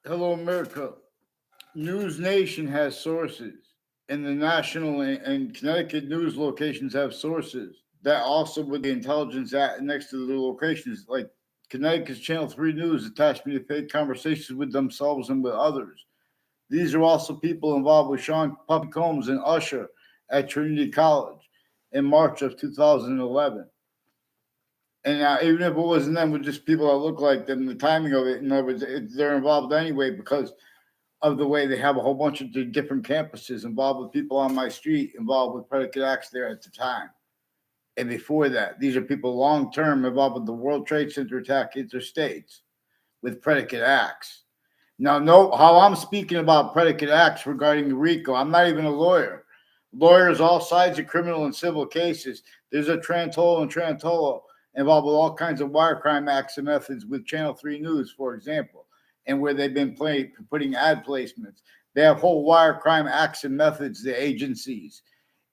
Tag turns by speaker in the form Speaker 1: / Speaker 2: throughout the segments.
Speaker 1: Hello, America. News Nation has sources, and the national and Connecticut news locations have sources. That also with the intelligence at next to the locations, like Connecticut's Channel 3 News attached me to fake conversations with themselves and with others. These are also people involved with Sean Puppy Combs and Usher at Trinity College in March of 2011. And even if it wasn't them, with just people that look like them, the timing of it, in other words, they're involved anyway because of the way they have a whole bunch of different campuses involved with people on my street involved with predicate acts there at the time. And before that, these are people long term involved with the World Trade Center attack interstates with predicate acts. Now, know how I'm speaking about predicate acts regarding RICO. I'm not even a lawyer. Lawyers, all sides of criminal and civil cases. There's a Trantolo and Trantolo involved with all kinds of wire crime acts and methods with Channel 3 News, for example, and where they've been putting ad placements. They have whole wire crime acts and methods, the agencies,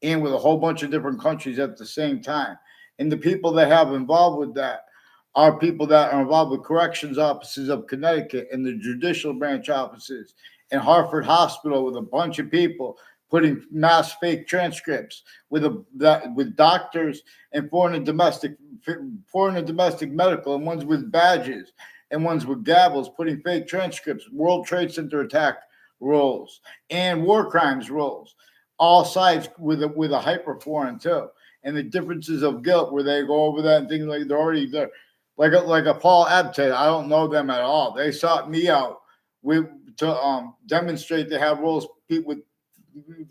Speaker 1: and with a whole bunch of different countries at the same time. And the people that have involved with that are people that are involved with corrections offices of Connecticut and the judicial branch offices and Hartford Hospital with a bunch of people putting mass fake transcripts with doctors and foreign and domestic medical, and ones with badges and ones with gavels putting fake transcripts, World Trade Center attack roles and war crimes roles, all sides with a hyper foreign too, and the differences of guilt where they go over that and things like they're already there. Like a Paul Abte, I don't know them at all. They sought me out to demonstrate they have roles with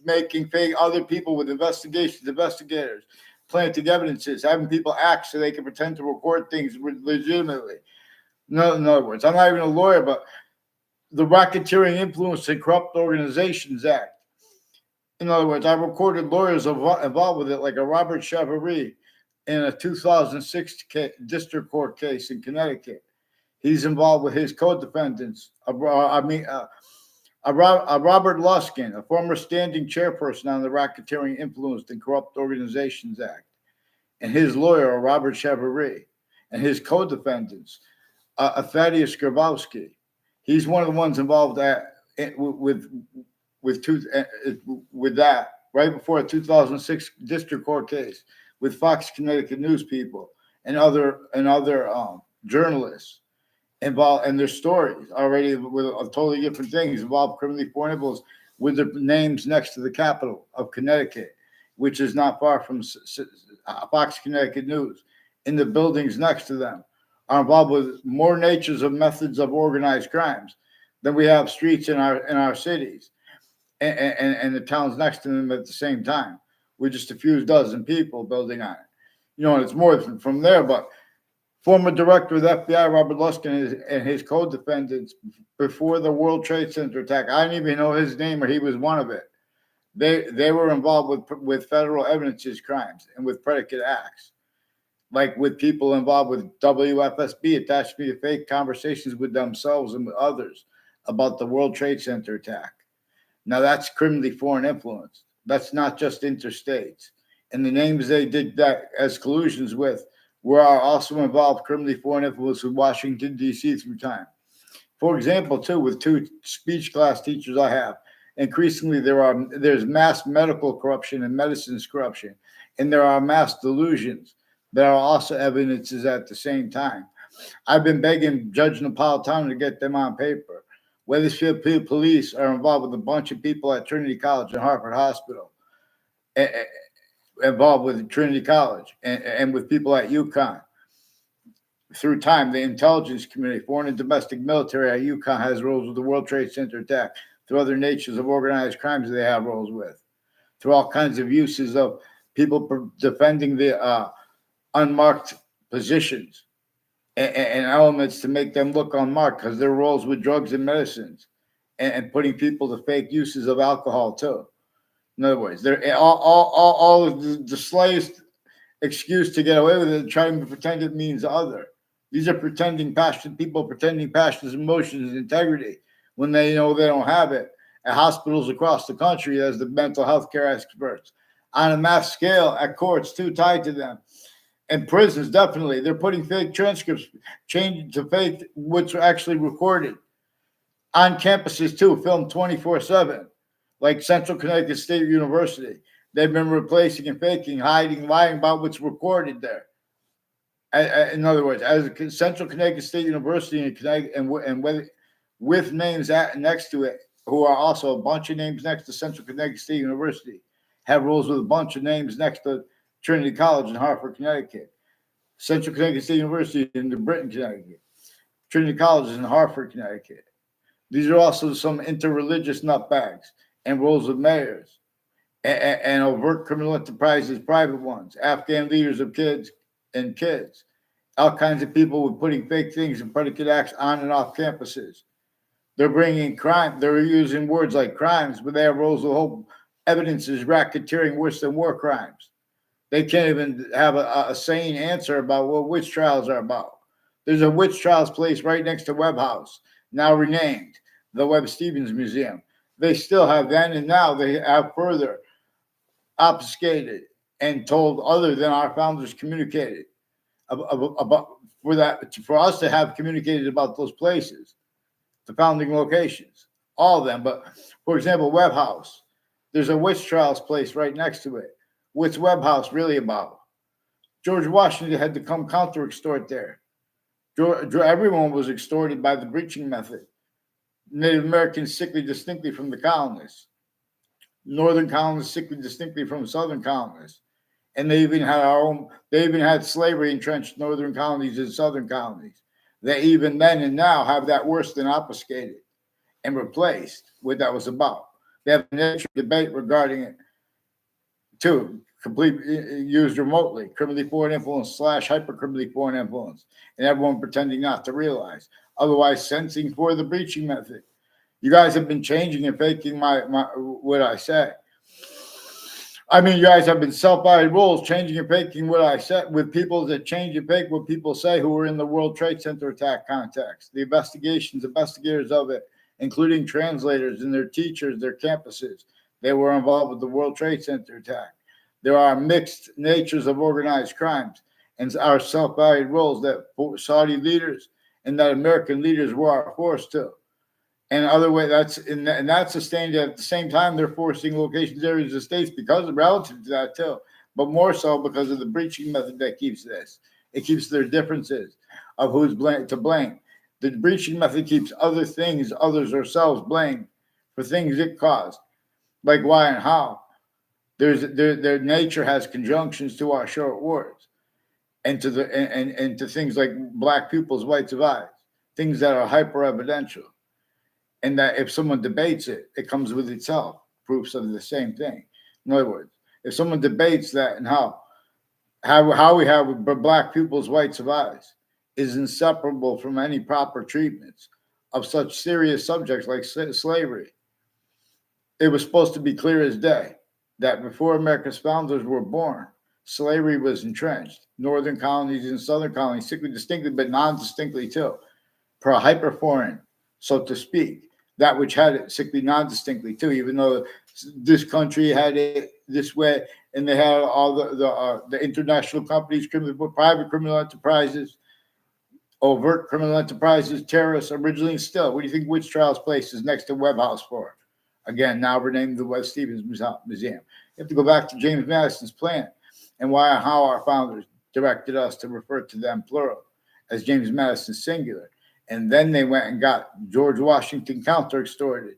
Speaker 1: making fake other people with investigators, planting evidences, having people act so they can pretend to record things legitimately. No, in other words, I'm not even a lawyer, but the Racketeering Influence and Corrupt Organizations Act. In other words, I recorded lawyers involved with it, like a Robert Chevalier in a 2006 district court case in Connecticut. He's involved with his co-defendants. Robert Luskin, a former standing chairperson on the Racketeering Influenced and Corrupt Organizations Act, and his lawyer, Robert Chevalier, and his co-defendants, Thaddeus Grabowski. He's one of the ones involved with that right before a 2006 district court case with Fox Connecticut News people and other journalists involved, and their stories already with totally different things involved criminally foreign influence with the names next to the capital of Connecticut, which is not far from Fox Connecticut News. In the buildings next to them are involved with more natures of methods of organized crimes than we have streets in our cities and the towns next to them at the same time, with just a few dozen people building on it. And it's more from there, but former director of the F.B.I, Robert Luskin, and his co-defendants before the World Trade Center attack. I didn't even know his name, or he was one of it. They were involved with federal evidences crimes and with predicate acts, like with people involved with WFSB attached me to fake conversations with themselves and with others about the World Trade Center attack. Now that's criminally foreign influence. That's not just interstates. And the names they did that as collusions with were also involved criminally foreign influence with Washington, D.C. through time. For example, too, with two speech class teachers I have, increasingly there's mass medical corruption and medicines corruption, and there are mass delusions that are also evidences at the same time. I've been begging Judge Napolitano to get them on paper. Wethersfield police are involved with a bunch of people at Trinity College and Hartford Hospital, involved with Trinity College and with people at UConn. Through time, the intelligence community, foreign and domestic military at UConn has roles with the World Trade Center attack, through other natures of organized crimes they have roles with, through all kinds of uses of people defending the unmarked positions and elements to make them look unmarked because their roles with drugs and medicines and putting people to fake uses of alcohol too. In other words, they're all the slightest excuse to get away with it, trying to pretend it means other. These are pretending passions, emotions, and integrity when they know they don't have it at hospitals across the country as the mental health care experts on a mass scale at courts too tied to them. And prisons, definitely. They're putting fake transcripts, changing to fake what's actually recorded. on campuses too, filmed 24/7, like Central Connecticut State University. They've been replacing and faking, hiding, lying about what's recorded there. In other words, as Central Connecticut State University in Connecticut, and with names next to it, who are also a bunch of names next to Central Connecticut State University, have roles with a bunch of names next to Trinity College in Hartford, Connecticut, Central Connecticut State University in New Britain, Connecticut, Trinity College in Hartford, Connecticut. These are also some interreligious nutbags and roles of mayors and overt criminal enterprises, private ones, Afghan leaders of kids, all kinds of people with putting fake things and predicate acts on and off campuses. They're bringing crime. They're using words like crimes, but they have roles of hope. Evidence is racketeering worse than war crimes. They can't even have a sane answer about what witch trials are about. There's a witch trials place right next to Webb House, now renamed the Webb Stevens Museum. They still have then, and now they have further obfuscated and told other than our founders communicated about for us to have communicated about those places, the founding locations, all of them. But for example, Webb House, there's a witch trials place right next to it. What's Webb House really about? George Washington had to come counter extort there. Everyone was extorted by the breaching method. Native Americans sickly distinctly from the colonists. Northern colonists sickly distinctly from Southern colonists. And they even had slavery entrenched Northern colonies and Southern colonies. They even then and now have that worse than obfuscated and replaced what that was about. They have an debate regarding it too, completely used remotely, criminally foreign influence / hypercriminally foreign influence, and everyone pretending not to realize. Otherwise, sensing for the breaching method. You guys have been changing and faking my what I say. I mean, you guys have been self-guided rules, changing and faking what I said with people that change and fake what people say who were in the World Trade Center attack context. The investigators of it, including translators and their teachers, their campuses, they were involved with the World Trade Center attack. There are mixed natures of organized crimes and our self-guided roles that Saudi leaders and that American leaders were forced to. And other way, that's sustained at the same time. They're forcing locations, areas of states because of relative to that too, but more so because of the breaching method that keeps this. It keeps their differences of who's to blame. The breaching method keeps other things, others, ourselves blamed for things it caused, like why and how. Their nature has conjunctions to our short words, and to to things like black pupils, whites of eyes, things that are hyper evidential. And that if someone debates it, it comes with itself, proofs of the same thing. In other words, if someone debates that and how we have black pupils, whites of eyes, is inseparable from any proper treatments of such serious subjects like slavery, it was supposed to be clear as day that before America's founders were born, slavery was entrenched. Northern colonies and Southern colonies, sickly distinctly, but non-distinctly too, per hyperforeign, so to speak. That which had it sickly non-distinctly too, even though this country had it this way, and they had all the international companies, private criminal enterprises, overt criminal enterprises, terrorists, originally and still. What do you think witch trials place is next to Webb House for? Again, now renamed the Webb Stevens Museum. You have to go back to James Madison's plan and why and how our founders directed us to refer to them plural as James Madison singular. And then they went and got George Washington counter-extorted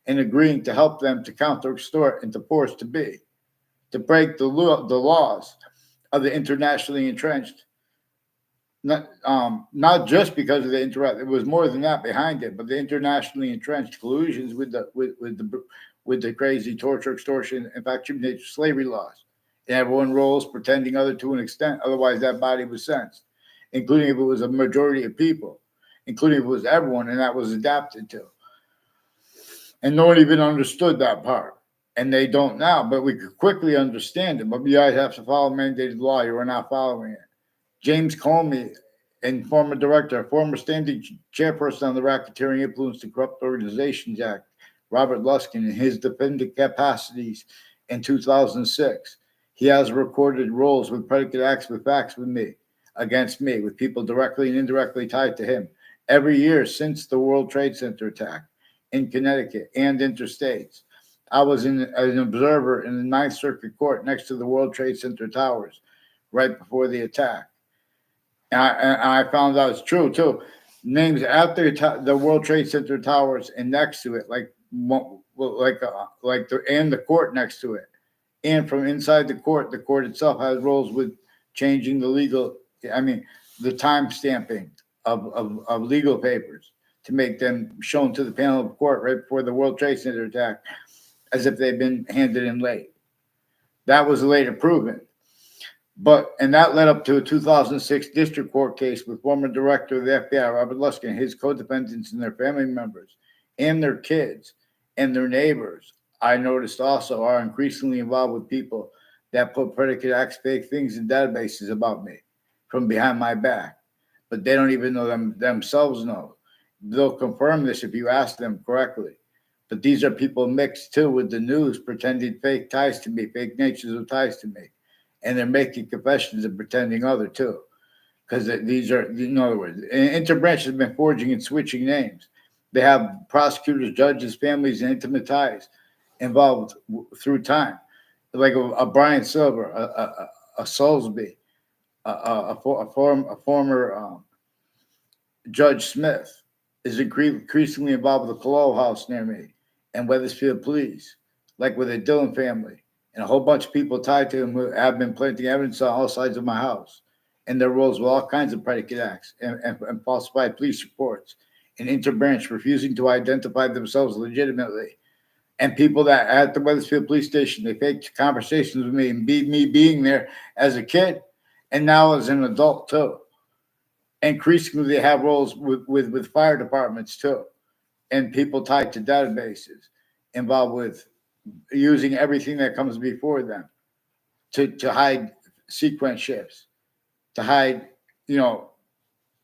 Speaker 1: and agreeing to help them to counter-extort and to force to break the laws of the internationally entrenched. Not just because of the it was more than that behind it, but the internationally entrenched collusions with the crazy torture, extortion, in fact, human nature slavery laws. And everyone rolls pretending other to an extent, otherwise that body was sentenced, including if it was a majority of people, including if it was everyone, and that was adapted to. And no one even understood that part. And they don't now, but we could quickly understand it. But you guys have to follow mandated law. You are not following it. James Comey, and former standing chairperson on the Racketeering Influence and Corrupt Organizations Act, Robert Luskin, in his defendant capacities in 2006, he has recorded roles with predicate acts with facts against me, with people directly and indirectly tied to him every year since the World Trade Center attack. in Connecticut and interstates. I was an observer in the Ninth Circuit Court next to the World Trade Center towers right before the attack. And I found out it's true too. Names after the World Trade Center towers and next to it, and the court next to it, and from inside the court itself has roles with changing the legal. I mean, the time stamping of legal papers to make them shown to the panel of court right before the World Trade Center attack, as if they've been handed in late. That was later proven. And that led up to a 2006 district court case with former director of the F.B.I, Robert Luskin, and his co-defendants and their family members and their kids and their neighbors. I noticed also are increasingly involved with people that put predicate acts, fake things in databases about me from behind my back. But they don't even know themselves know. They'll confirm this if you ask them correctly. But these are people mixed too with the news, pretending fake ties to me, fake natures of ties to me. And they're making confessions and pretending other too. Because these are, in other words, Interbranch has been forging and switching names. They have prosecutors, judges, families, and intimate ties involved through time. Like a Brian Silver, a Soulsby, a former Judge Smith is increasingly involved with the Cologne house near me and Wethersfield Police, like with the Dillon family. And a whole bunch of people tied to him who have been planting evidence on all sides of my house. And their roles with all kinds of predicate acts and falsified police reports. And Interbranch refusing to identify themselves legitimately. And people that at the Wethersfield Police Station, they faked conversations with me and me being there as a kid and now as an adult too. Increasingly, they have roles with fire departments too. And people tied to databases involved with using everything that comes before them to hide sequence shifts, to hide,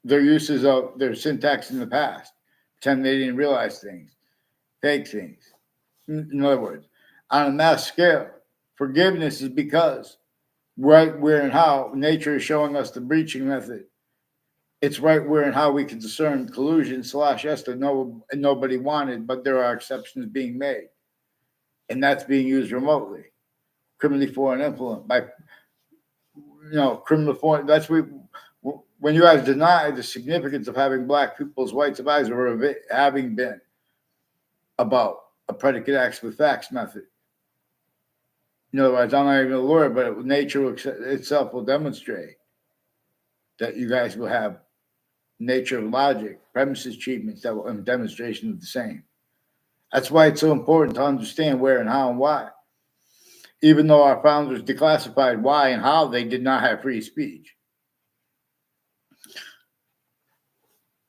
Speaker 1: their uses of their syntax in the past, pretend they didn't realize things, fake things. In other words, on a mass scale, forgiveness is because right where and how nature is showing us the breaching method. It's right where and how we can discern collusion / yes that nobody wanted, but there are exceptions being made. And that's being used remotely, criminally foreign influence by, criminal foreign. That's when you guys deny the significance of having black people's rights of eyes or having been about a predicate acts with facts method. In other words, I'm not even a lawyer, but nature itself will demonstrate that you guys will have nature of logic, premises treatments that will and demonstration of the same. That's why it's so important to understand where and how and why. Even though our founders declassified why and how they did not have free speech,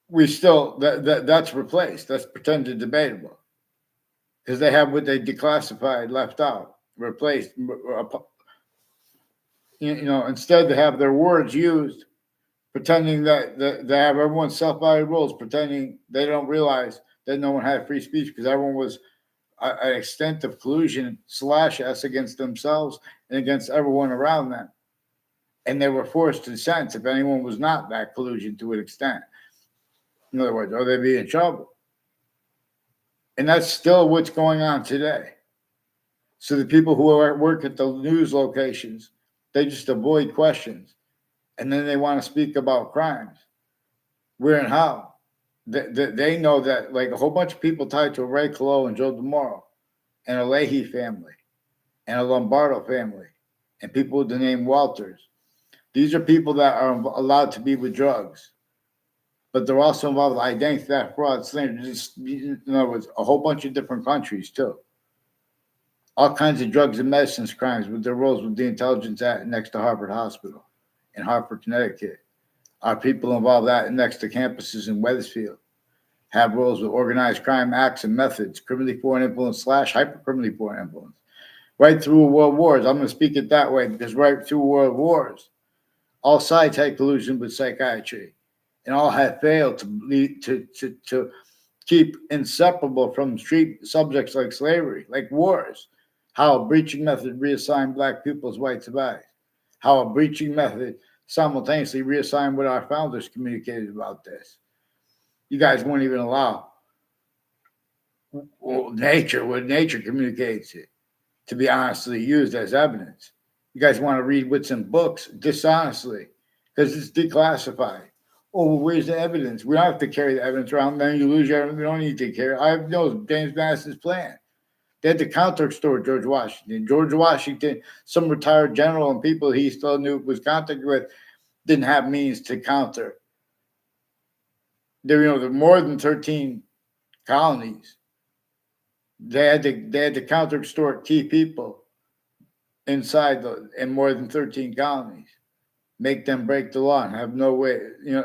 Speaker 1: we still that's replaced. That's pretended debatable because they have what they declassified left out, replaced. Instead they have their words used, pretending that they have everyone's self-valued roles, pretending they don't realize that no one had free speech because everyone was an extent of collusion / us against themselves and against everyone around them. And they were forced to sense if anyone was not that collusion to an extent. In other words, or they'd be in trouble. And that's still what's going on today. So the people who work at the news locations, they just avoid questions. And then they want to speak about crimes. Where and how. They know that like a whole bunch of people tied to Ray Colo and Joe DeMoro and a Leahy family and a Lombardo family and people with the name Walters. These are people that are allowed to be with drugs, but they're also involved with identity theft, fraud, slander, just, in other words, a whole bunch of different countries too. All kinds of drugs and medicines crimes with their roles with the intelligence act next to Harvard Hospital in Hartford, Connecticut. Our people involved that next to campuses in Wethersfield have roles with organized crime acts and methods, criminally foreign influence / hyper-criminally foreign influence. Right through world wars, I'm going to speak it that way because right through world wars, all sides had collusion with psychiatry and all had failed to keep inseparable from street subjects like slavery, like wars, how a breaching method reassigned black people's rights of eyes, how a breaching method simultaneously reassigned what our founders communicated about this. You guys won't even allow Well, nature, what nature communicates it, to be honestly used as evidence. You guys want to read what's in books dishonestly because it's declassified. Oh, well, where's the evidence? We don't have to carry the evidence around. Then you lose your evidence. We don't need to carry. I know James Madison's plan. They had to counter extort George Washington. George Washington, some retired general and people he still knew was contacted with, didn't have means to counter. There, there were more than 13 colonies. They had to counter extort key people inside in more than 13 colonies, make them break the law and have no way,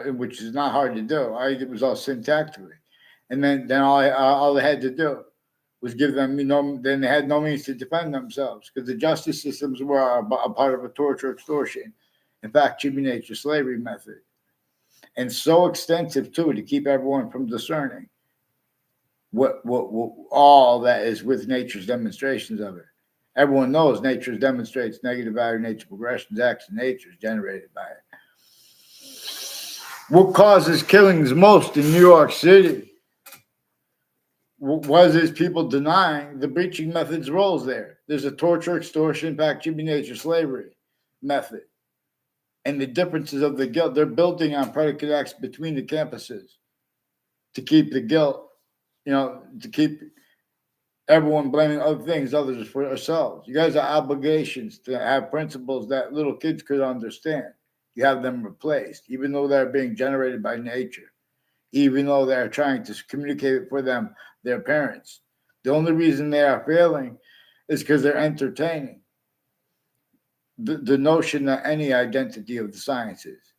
Speaker 1: which is not hard to do. It was all syntactically, and then all they had to do was give them, then they had no means to defend themselves because the justice systems were a part of a torture, extortion, in fact, human nature slavery method, and so extensive too to keep everyone from discerning what all that is with nature's demonstrations of it. Everyone knows nature demonstrates negative value, nature progressions, acts of nature is generated by it. What causes killings most in New York City was people denying the breaching method's roles there. There's a torture, extortion, fact, human nature, slavery method. And the differences of the guilt, they're building on predicate acts between the campuses to keep the guilt, to keep everyone blaming other things, others for ourselves. You guys have obligations to have principles that little kids could understand. You have them replaced, even though they're being generated by nature, even though they're trying to communicate for them, their parents. The only reason they are failing is because they're entertaining the notion that any identity of the sciences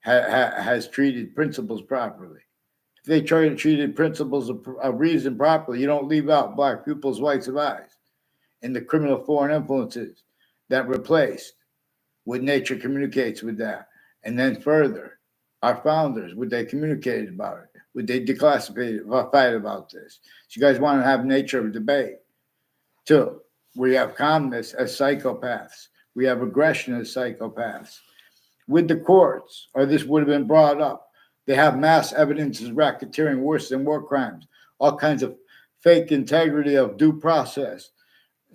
Speaker 1: has treated principles properly. If they try to treat principles of reason properly, you don't leave out black pupils, whites of eyes, and the criminal foreign influences that replaced what nature communicates with that. And then further, our founders, would they communicate about it? Would they declassify, fight about this? So you guys want to have nature of debate. Two, we have calmness as psychopaths. We have aggression as psychopaths. With the courts, or this would have been brought up, they have mass evidence of racketeering worse than war crimes, all kinds of fake integrity of due process.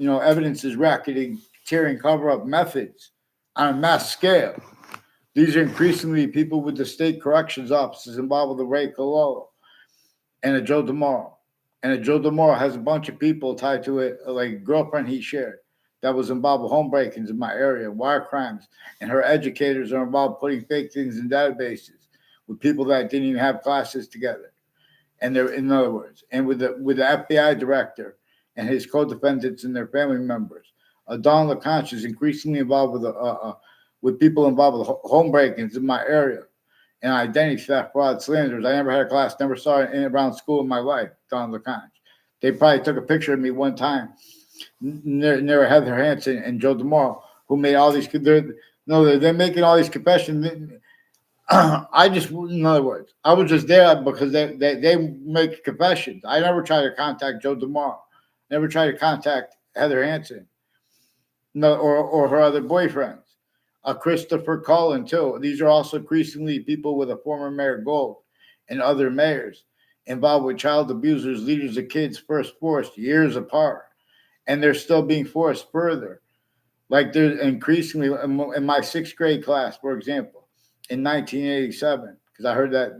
Speaker 1: Evidence is racketeering cover-up methods on a mass scale. These are increasingly people with the state corrections offices involved with the RICO and a Joe DeMauro. And a Joe DeMauro has a bunch of people tied to it, like a girlfriend he shared that was involved with home break-ins in my area, wire crimes, and her educators are involved putting fake things in databases with people that didn't even have classes together. And they're, in other words, and with the FBI director and his co-defendants and their family members. Don LaConche is increasingly involved with people involved with home break-ins in my area and identity theft, fraud, slanders. I never had a class, never saw it around school in my life, Don LaConche. They probably took a picture of me one time near Heather Hansen and Joe DeMauro, who made all these, they're making all these confessions. I just, in other words, I was just there because they make confessions. I never tried to contact Joe DeMauro, never tried to contact Heather Hansen, or her other boyfriends. Christopher Cullen, too. These are also increasingly people with a former Mayor Gold and other mayors involved with child abusers, leaders of kids first forced years apart, and they're still being forced further. Like there's increasingly in my sixth grade class, for example, in 1987, because I heard that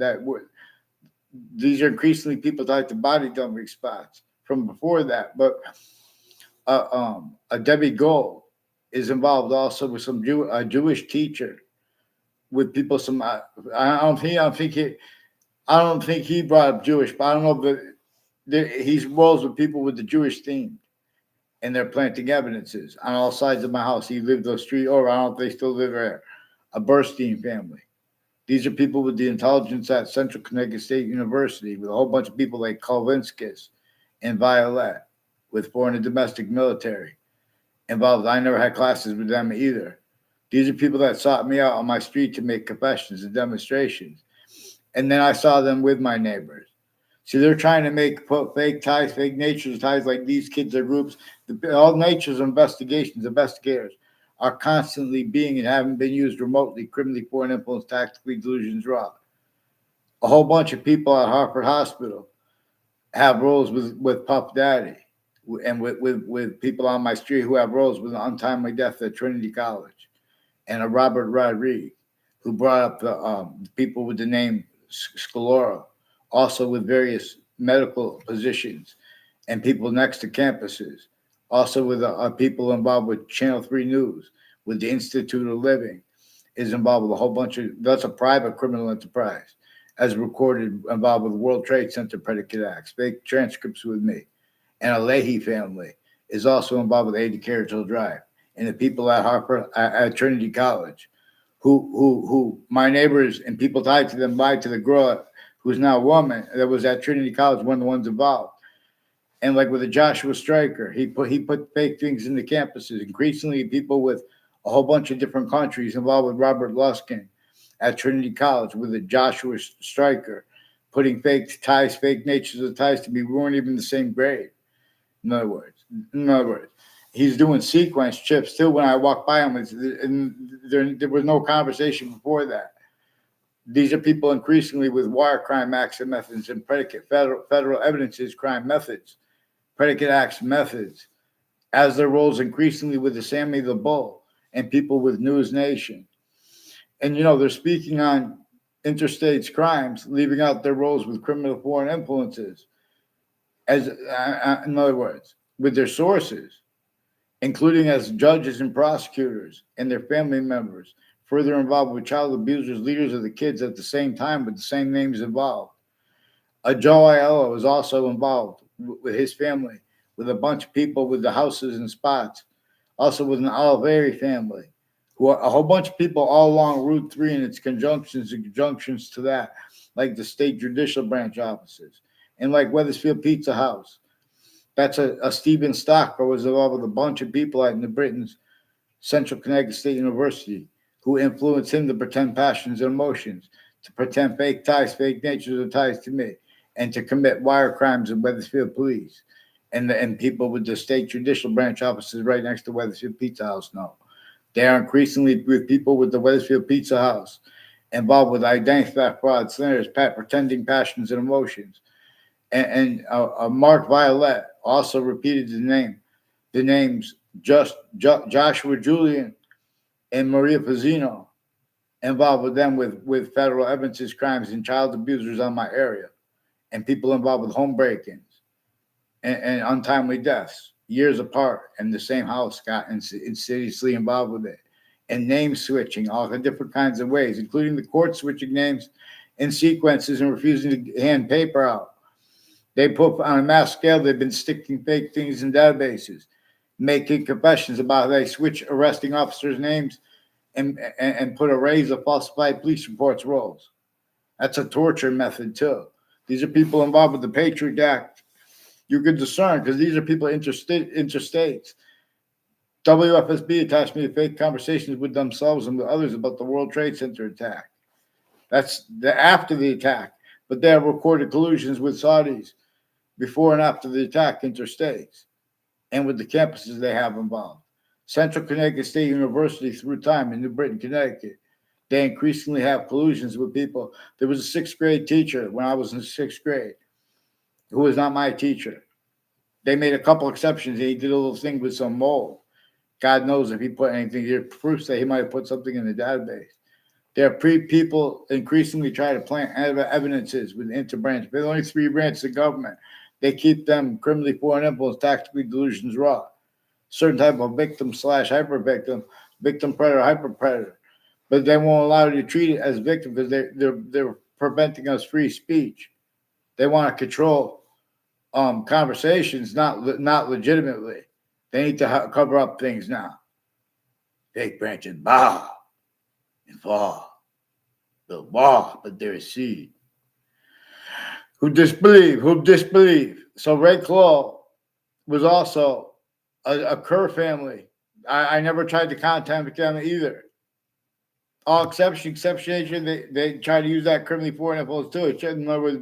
Speaker 1: these are increasingly people tied to body dumping spots from before that. But a Debbie Gold is involved also with some a Jewish teacher with people. I don't think he brought up Jewish, but I don't know if he's rolls with people with the Jewish theme, and they're planting evidences on all sides of my house. He lived the street over. I don't know if they still live there. A Burstein family. These are people with the intelligence at Central Connecticut State University with a whole bunch of people like Kolvinskis and Violet with foreign and domestic military involved. I never had classes with them either. These are people that sought me out on my street to make confessions and demonstrations. And then I saw them with my neighbors. See, they're trying to put fake ties, fake nature's ties, like these kids are groups. All nature's investigators are constantly being and haven't been used remotely, criminally, foreign influence, tactically, delusions, raw. A whole bunch of people at Hartford Hospital have roles with Puff Daddy and with people on my street who have roles with an untimely death at Trinity College, and a Robert Rodriguez who brought up the people with the name Scalora, also with various medical positions and people next to campuses, also with people involved with Channel 3 News, with the Institute of Living, is involved with a whole bunch of, that's a private criminal enterprise, as recorded, involved with World Trade Center predicate acts, fake transcripts with me. And a Leahy family is also involved with 80 Carroll Drive. And the people at at Trinity College, who my neighbors and people tied to them lied to the girl who's now a woman that was at Trinity College, one of the ones involved. And like with the Joshua Stryker, he put fake things in the campuses. Increasingly, people with a whole bunch of different countries involved with Robert Luskin at Trinity College with the Joshua Stryker, putting fake ties, fake natures of ties to me. We weren't even the same grade. In other words, he's doing sequence chips too. When I walk by him, and there was no conversation before that. These are people increasingly with wire crime acts and methods and predicate federal evidences crime methods, predicate acts methods, as their roles increasingly with the Sammy the Bull and people with News Nation. And, they're speaking on interstate crimes, leaving out their roles with criminal foreign influences. In other words, with their sources, including as judges and prosecutors and their family members, further involved with child abusers, leaders of the kids at the same time with the same names involved. Joe Aiello is also involved with his family, with a bunch of people with the houses and spots, also with an Oliveri family, a whole bunch of people all along Route 3 and its conjunctions and conjunctions to that, like the state judicial branch offices, and like Wethersfield Pizza House. That's a Stephen Stocker was involved with a bunch of people at New Britain's Central Connecticut State University who influenced him to pretend passions and emotions, to pretend fake ties, fake natures of ties to me, and to commit wire crimes in Wethersfield Police. And people with the state judicial branch offices right next to Wethersfield Pizza House know. They are increasingly with people with the Wethersfield Pizza House involved with identity theft, fraud, slanders, pretending passions and emotions. And Mark Violet also repeated the names Joshua Julian and Maria Pizzino, involved with them with federal evidences, crimes, and child abusers on my area, and people involved with home break-ins and untimely deaths years apart in the same house, got insidiously involved with it, and name switching, all the different kinds of ways, including the court switching names in sequences and refusing to hand paper out. They put on a mass scale, they've been sticking fake things in databases, making confessions about how they switch arresting officers' names and put arrays of falsified police reports rolls. That's a torture method, too. These are people involved with the Patriot Act. You can discern because these are people interstates. WFSB attached me to fake conversations with themselves and with others about the World Trade Center attack. That's after the attack. But they have recorded collusions with Saudis before and after the attack interstates and with the campuses they have involved. Central Connecticut State University through time in New Britain, Connecticut. They increasingly have collusions with people. There was a sixth grade teacher when I was in sixth grade who was not my teacher. They made a couple exceptions. He did a little thing with some mold. God knows if he put anything. There are proofs that he might have put something in the database. There are people increasingly try to plant evidences with interbranch. There's only 3 branches of government. They keep them criminally foreign influence, tactically delusions raw. Certain type of victim / hyper victim, victim predator, hyper predator. But they won't allow you to treat it as victim because they're preventing us free speech. They want to control conversations, not legitimately. They need to cover up things now. Fake branches bow and fall. The wall, but there is seed. Who disbelieve. So Ray Claw was also a Kerr family. I never tried to contact them either. All exception, they try to use that criminally foreign influence too. In other words,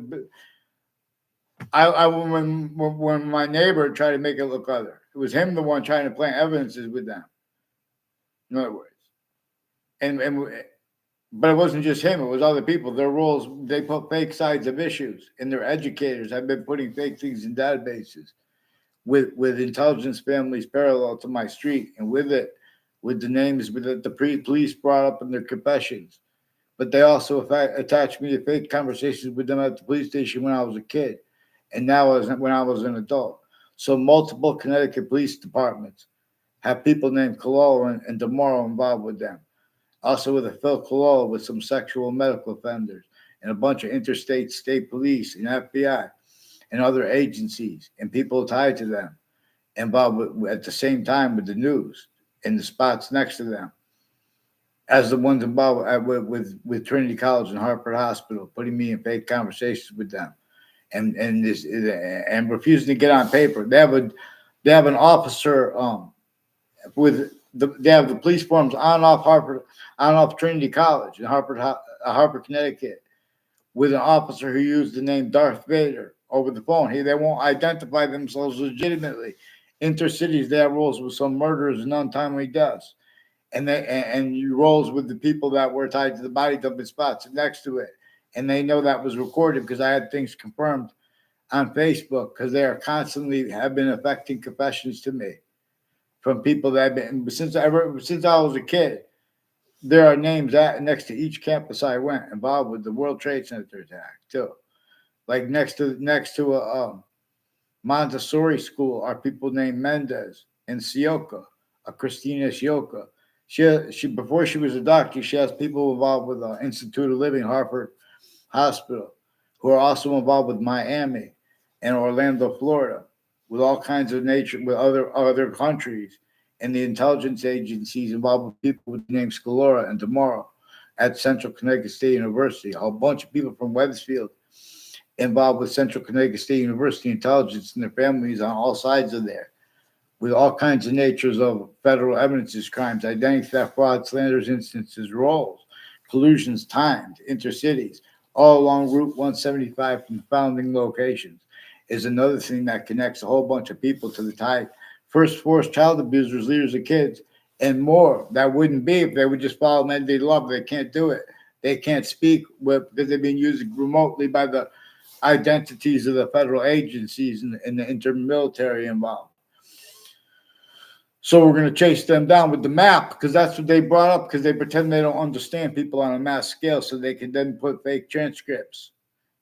Speaker 1: when my neighbor tried to make it look other, it was him the one trying to plant evidences with them. In other words, and But it wasn't just him; it was other people. Their roles, they put fake sides of issues, and their educators have been putting fake things in databases with intelligence families parallel to my street, and with it, with the names that the police brought up in their confessions. But they also attached me to fake conversations with them at the police station when I was a kid, and now when I was an adult. So multiple Connecticut police departments have people named Cololo and Demoro involved with them. Also with a Phil Cololo with some sexual medical offenders and a bunch of interstate state police and FBI and other agencies and people tied to them involved at the same time with the news and the spots next to them as the ones involved with Trinity College and Harvard Hospital, putting me in fake conversations with them and refusing to get on paper. They have an officer they have the police forms on off Trinity College in Harvard, Connecticut, with an officer who used the name Darth Vader over the phone. They won't identify themselves legitimately. Intercities, they have roles with some murders and untimely deaths, and you rolls with the people that were tied to the body dumping spots next to it, and they know that was recorded because I had things confirmed on Facebook because they are constantly have been affecting confessions to me from people that have been since I was a kid. There are names next to each campus I went involved with the World Trade Center attack too. Like next to a Montessori school are people named Mendez and Sioka, a Christina Sioka. She before she was a doctor, she has people involved with the Institute of Living, Harvard Hospital, who are also involved with Miami and Orlando, Florida, with all kinds of nature, with other countries, and the intelligence agencies involved with people with the names Scalora and Tomorrow at Central Connecticut State University. A whole bunch of people from Wethersfield involved with Central Connecticut State University intelligence and their families on all sides of there, with all kinds of natures of federal evidences, crimes, identity theft, fraud, slanders, instances, roles, collusions, timed, intercities, all along Route 175 from founding locations, is another thing that connects a whole bunch of people to the tie. First forced child abusers, leaders of kids, and more. That wouldn't be if they would just follow men they love. They can't do it. They can't speak because they've been used remotely by the identities of the federal agencies and the intermilitary involved. So we're going to chase them down with the map because that's what they brought up because they pretend they don't understand people on a mass scale so they can then put fake transcripts.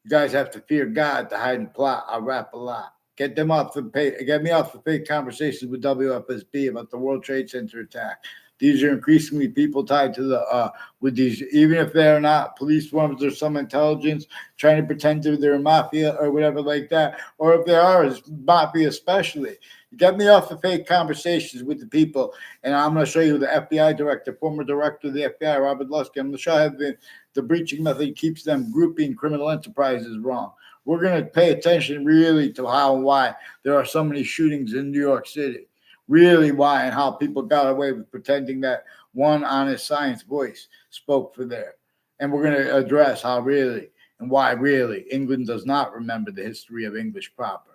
Speaker 1: You guys have to fear God to hide and plot. I'll rap a lot. Get me off the fake conversations with WFSB about the World Trade Center attack. These are increasingly people tied to the with these, even if they're not police forms, there's some intelligence trying to pretend they're mafia or whatever like that. Or if they are, it's mafia especially. Get me off the fake conversations with the people, and I'm going to show you the FBI director, former director of the FBI, Robert Lusky. I'm going to show you the breaching method keeps them grouping criminal enterprises wrong. We're going to pay attention really to how and why there are so many shootings in New York City. Really why and how people got away with pretending that one honest science voice spoke for there. And we're going to address how really and why really England does not remember the history of English proper.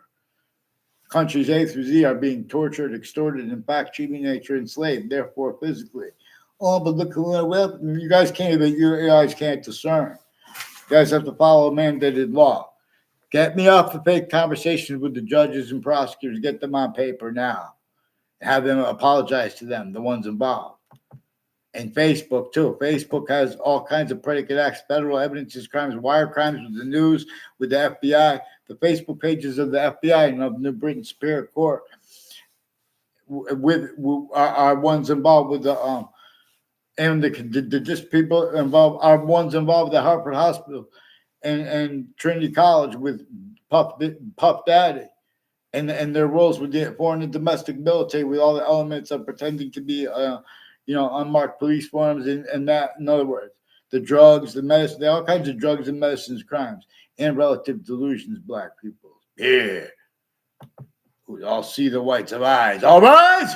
Speaker 1: Countries A through Z are being tortured, extorted, in fact, cheating nature, enslaved, therefore physically. Oh, but look, well, you guys can't discern. You guys have to follow mandated law. Get me off the fake conversations with the judges and prosecutors. Get them on paper now. Have them apologize to them, the ones involved. And Facebook, too. Facebook has all kinds of predicate acts, federal evidences, crimes, wire crimes with the news, with the FBI. The Facebook pages of the FBI and of New Britain Superior Court are ones involved with the and the just people involved are ones involved at Harvard Hospital and Trinity College with Puff Daddy and their roles with the foreign and domestic military with all the elements of pretending to be unmarked police forms and that, in other words, the drugs, the medicine, all kinds of drugs and medicines crimes and relative delusions, black people. Yeah. We all see the whites of eyes. All right.